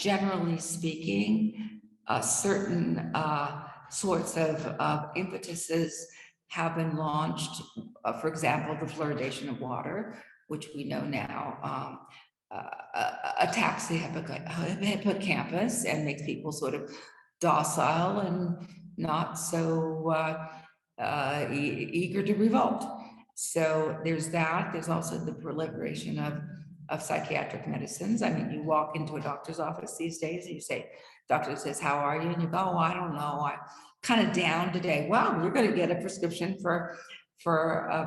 generally speaking, certain sorts of impetuses have been launched. For example, the fluoridation of water, which we know now attacks the hippocampus and makes people sort of docile and not so eager to revolt. So there's that. There's also the proliferation of psychiatric medicines. I mean, you walk into a doctor's office these days and you say, doctor says, how are you? And you go, oh, I don't know. I'm kind of down today. Well, you're going to get a prescription for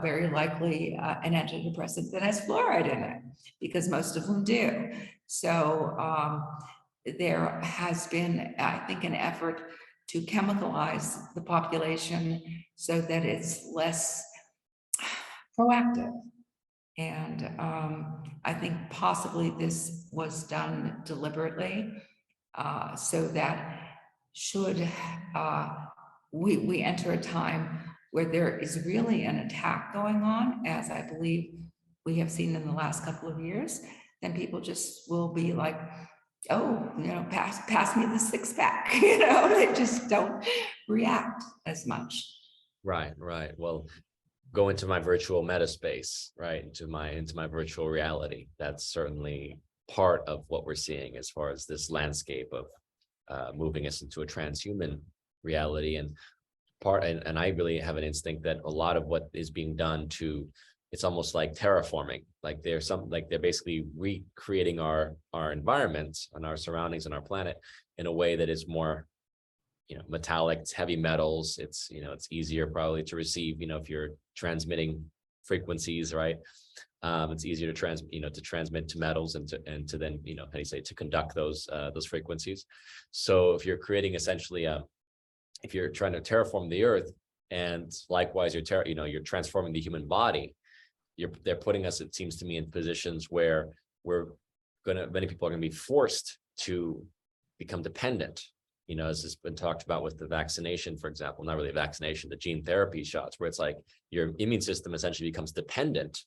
very likely an antidepressant that has fluoride in it, because most of them do. So there has been, I think, an effort to chemicalize the population so that it's less proactive. And I think possibly this was done deliberately so that should we enter a time where there is really an attack going on, as I believe we have seen in the last couple of years, then people just will be like, oh, pass me the six pack. They just don't react as much. Right. Well, go into my virtual meta space, right? Into my virtual reality. That's certainly part of what we're seeing as far as this landscape of moving us into a transhuman reality. And I really have an instinct that a lot of what is being done it's almost like terraforming, like they're basically recreating our environments and our surroundings and our planet in a way that is more metallic. It's heavy metals. It's it's easier probably to receive if you're transmitting frequencies, right? It's easier to transmit to metals and to then how do you say, to conduct those frequencies. So if you're creating essentially if you're trying to terraform the earth, and likewise you're transforming the human body, they're putting us, it seems to me, in positions where many people are going to be forced to become dependent. As has been talked about with the vaccination, for example, not really a vaccination, the gene therapy shots, where it's like your immune system essentially becomes dependent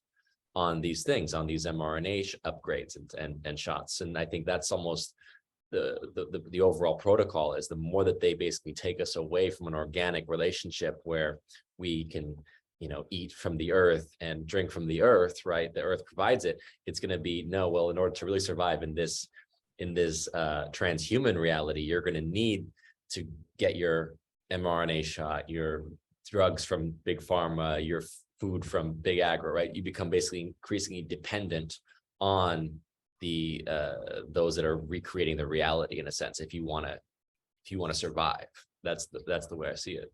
on these things, on these mRNA upgrades and shots. And I think that's almost the overall protocol, is the more that they basically take us away from an organic relationship where we can eat from the earth and drink from the earth, right? The earth provides it. It's going to be, no, well, in order to really survive in this transhuman reality, you're going to need to get your mRNA shot, your drugs from big pharma, your food from big agro, right? You become basically increasingly dependent on those that are recreating the reality, in a sense, if you want to survive. That's the way I see it.